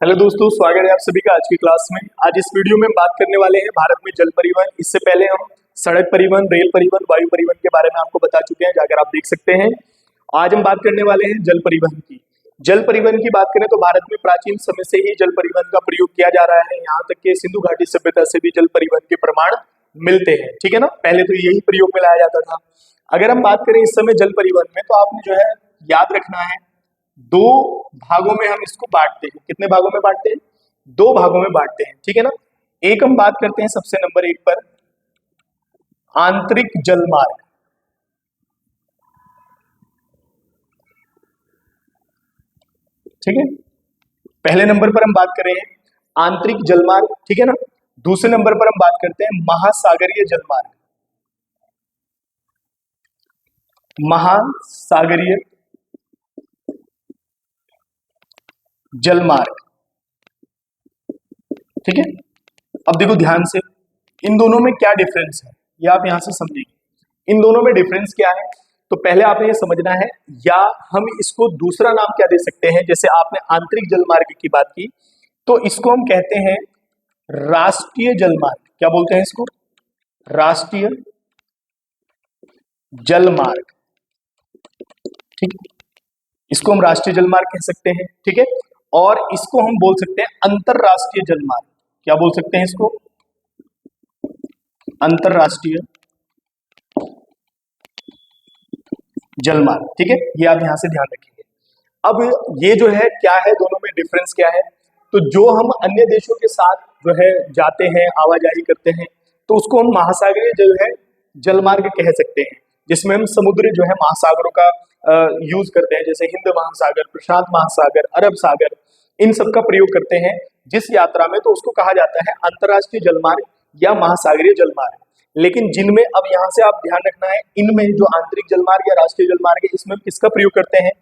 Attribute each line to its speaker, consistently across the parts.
Speaker 1: Hello दोस्तों, स्वागत है आप सभी का आज की क्लास में। आज इस वीडियो में हम बात करने वाले हैं भारत में जल परिवहन। इससे पहले हम सड़क परिवहन, रेल परिवहन, वायु परिवहन के बारे में आपको बता चुके हैं, जाकर आप देख सकते हैं। आज हम बात करने वाले हैं जल परिवहन की। जल परिवहन की बात करें तो भारत में प्राचीन समय से ही जल परिवहन का प्रयोग किया जा रहा है। यहाँ तक कि सिंधु घाटी सभ्यता से भी जल परिवहन के प्रमाण मिलते हैं। ठीक है ना, पहले तो यही प्रयोग में लाया जाता था। अगर हम बात करें इस समय जल परिवहन में, तो आपने जो है याद रखना है, दो भागों में हम इसको बांटते हैं। कितने भागों में बांटते हैं? दो भागों में बांटते हैं। ठीक है ना। एक हम बात करते हैं सबसे नंबर एक पर, आंतरिक जलमार्ग। ठीक है, पहले नंबर पर हम बात करें आंतरिक जलमार्ग। ठीक है ना। दूसरे नंबर पर हम बात करते हैं महासागरीय जलमार्ग। महासागरीय जलमार्ग। ठीक है, अब देखो ध्यान से, इन दोनों में क्या डिफरेंस है ये आप यहां से समझेंगे। इन दोनों में डिफरेंस क्या है, तो पहले आपने ये समझना है, या हम इसको दूसरा नाम क्या दे सकते हैं। जैसे आपने आंतरिक जलमार्ग की बात की, तो इसको हम कहते हैं राष्ट्रीय जलमार्ग। क्या बोलते हैं इसको? राष्ट्रीय जलमार्ग। ठीक, इसको हम राष्ट्रीय जलमार्ग कह सकते हैं। ठीक है, और इसको हम बोल सकते हैं अंतरराष्ट्रीय जलमार्ग। क्या बोल सकते हैं इसको? अंतरराष्ट्रीय जलमार्ग। ठीक है, ये आप यहां से ध्यान रखेंगे। अब ये जो है क्या है, दोनों में डिफरेंस क्या है, तो जो हम अन्य देशों के साथ जो है जाते हैं, आवाजाही करते हैं, तो उसको हम महासागरीय जो है जलमार्ग कह सकते हैं, जिसमें हम समुद्र जो है महासागरों का यूज करते हैं, जैसे हिंद महासागर, प्रशांत महासागर, अरब सागर, इन सब का प्रयोग करते हैं जिस यात्रा में, तो उसको कहा जाता है अंतरराष्ट्रीय जलमार्ग या महासागरीय जलमार्ग। लेकिन जिनमें, अब यहाँ से आप ध्यान रखना है, इनमें जो आंतरिक जलमार्ग या राष्ट्रीय जलमार्ग है, इसमें किसका प्रयोग करते हैं,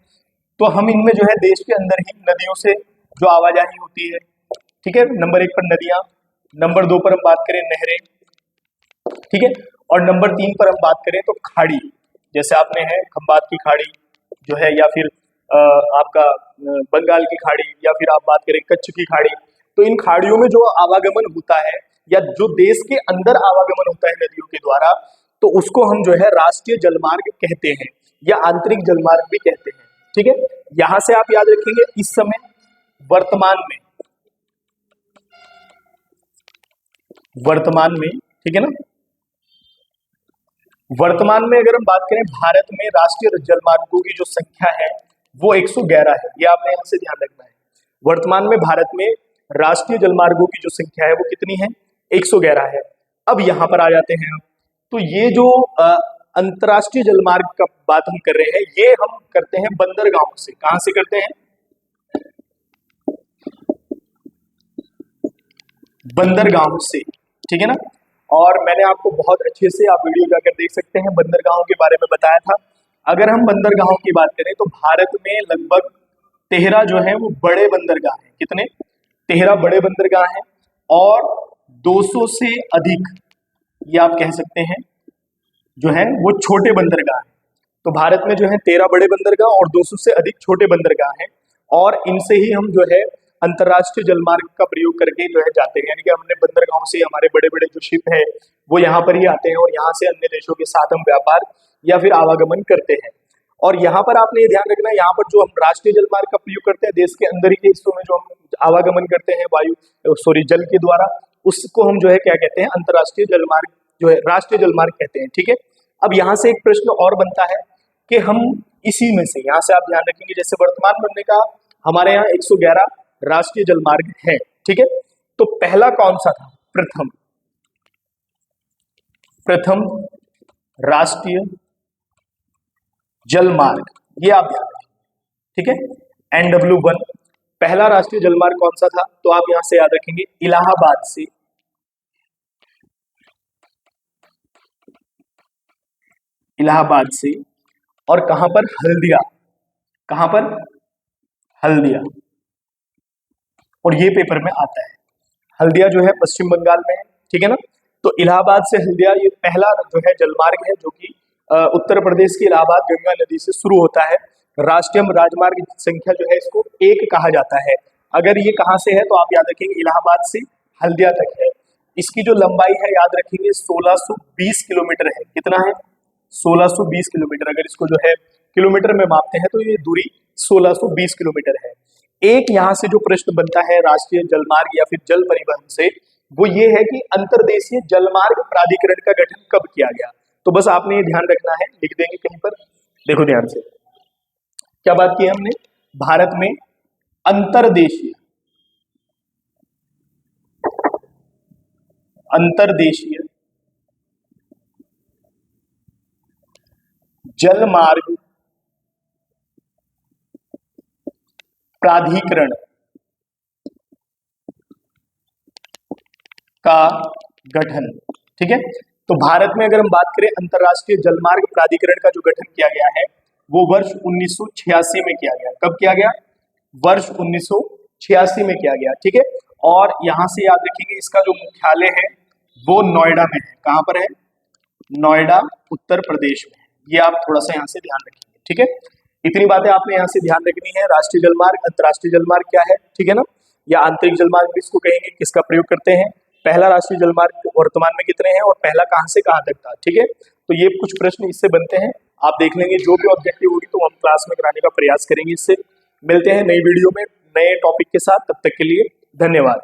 Speaker 1: तो हम इनमें जो है देश के अंदर ही नदियों से जो आवाजाही होती है। ठीक है, नंबर एक पर नदियां, नंबर दो पर हम बात करें नहरें। ठीक है, और नंबर तीन पर हम बात करें तो खाड़ी, जैसे आपने है खंबात की खाड़ी जो है, या फिर आपका बंगाल की खाड़ी, या फिर आप बात करें कच्छ की खाड़ी। तो इन खाड़ियों में जो आवागमन होता है, या जो देश के अंदर आवागमन होता है नदियों के द्वारा, तो उसको हम जो है राष्ट्रीय जलमार्ग कहते हैं, या आंतरिक जलमार्ग भी कहते हैं। ठीक है, यहां से आप याद रखेंगे, इस समय वर्तमान में, ठीक है ना, वर्तमान में अगर हम बात करें, भारत में राष्ट्रीय जलमार्गों की जो संख्या है वो 111 है। ये आपने यहां से ध्यान रखना है। वर्तमान में भारत में राष्ट्रीय जलमार्गों की जो संख्या है वो कितनी है? 111 है। अब यहां पर आ जाते हैं हम, तो ये जो अंतरराष्ट्रीय जलमार्ग का बात हम कर रहे हैं, ये हम करते हैं बंदरगाहों से। कहां से करते हैं? बंदरगाहों से। ठीक है ना, और मैंने आपको बहुत अच्छे से, आप वीडियो जाकर देख सकते हैं, बंदरगाहों के बारे में बताया था। अगर हम बंदरगाहों की बात करें तो भारत में लगभग 13 जो है वो बड़े बंदरगाह हैं। कितने? 13 बड़े बंदरगाह हैं, और 200 से अधिक, ये आप कह सकते हैं, जो है वो छोटे बंदरगाह हैं। तो भारत में जो है 13 बड़े बंदरगाह और 200 से अधिक छोटे बंदरगाह हैं, और इनसे ही हम जो है अंतरराष्ट्रीय जलमार्ग का प्रयोग करके जो है जाते हैं। यानी कि हमने बंदरगाहों से हमारे बड़े बड़े जो शिप है वो यहाँ पर ही आते हैं, और यहाँ से अन्य देशों के साथ हम व्यापार या फिर आवागमन करते हैं। और यहाँ पर आपने ये ध्यान रखना है, यहाँ पर जो हम राष्ट्रीय जलमार्ग का प्रयोग करते हैं, देश के अंदर ही के हिस्सों में जो हम आवागमन करते हैं जल के द्वारा, उसको हम जो है क्या कहते हैं? अंतरराष्ट्रीय जलमार्ग जो है राष्ट्रीय जलमार्ग कहते हैं। ठीक है, अब यहाँ से एक प्रश्न और बनता है कि हम इसी में से, यहाँ से आप ध्यान रखेंगे, जैसे वर्तमान बनने का हमारे यहाँ 111 राष्ट्रीय जलमार्ग है। ठीक है, तो पहला कौन सा था? प्रथम राष्ट्रीय जलमार्ग, ये आप ध्यान रखेंगे। ठीक है, NW1 पहला राष्ट्रीय जलमार्ग कौन सा था? तो आप यहां से याद रखेंगे, इलाहाबाद से, और कहां पर? हल्दिया। कहां पर? हल्दिया। और ये पेपर में आता है, हल्दिया जो है पश्चिम बंगाल में है। ठीक है ना, तो इलाहाबाद से हल्दिया, ये पहला जो है जलमार्ग है, जो कि उत्तर प्रदेश की इलाहाबाद गंगा नदी से शुरू होता है। राष्ट्रीय राजमार्ग संख्या जो है इसको 1 कहा जाता है। अगर ये कहाँ से है तो आप याद रखेंगे इलाहाबाद से हल्दिया तक है। इसकी जो लंबाई है याद रखेंगे 1620 किलोमीटर है। कितना है? 1620 किलोमीटर। अगर इसको जो है किलोमीटर में मापते हैं तो ये दूरी 1620 किलोमीटर है। एक यहाँ से जो प्रश्न बनता है राष्ट्रीय जलमार्ग या फिर जल परिवहन से, वो ये है कि अंतर्देशीय जलमार्ग प्राधिकरण का गठन कब किया गया। तो बस आपने ये ध्यान रखना है, लिख देंगे कहीं पर। देखो ध्यान से, क्या बात की है हमने? भारत में अंतर्देशीय जलमार्ग प्राधिकरण का गठन। ठीक है, तो भारत में अगर हम बात करें अंतरराष्ट्रीय जलमार्ग प्राधिकरण का जो गठन किया गया है वो वर्ष 1986 में किया गया। कब किया गया? वर्ष 1986 में किया गया। ठीक है, और यहां से याद रखेंगे इसका जो मुख्यालय है वो नोएडा में है। कहां पर है? नोएडा, उत्तर प्रदेश में। ये आप थोड़ा सा यहाँ से ध्यान रखेंगे। ठीक है, इतनी बातें आपने यहाँ से ध्यान रखनी है। राष्ट्रीय जलमार्ग, अंतरराष्ट्रीय जलमार्ग क्या है, ठीक है ना, या आंतरिक जलमार्ग भी इसको कहेंगे, किसका प्रयोग करते हैं। पहला राष्ट्रीय जलमार्ग वर्तमान में कितने हैं और पहला कहां से कहां तक था। ठीक है, तो ये कुछ प्रश्न इससे बनते हैं, आप देख लेंगे। जो भी ऑब्जेक्टिव होगी तो हम क्लास में कराने का प्रयास करेंगे। इससे मिलते हैं नई वीडियो में नए टॉपिक के साथ। तब तक के लिए धन्यवाद।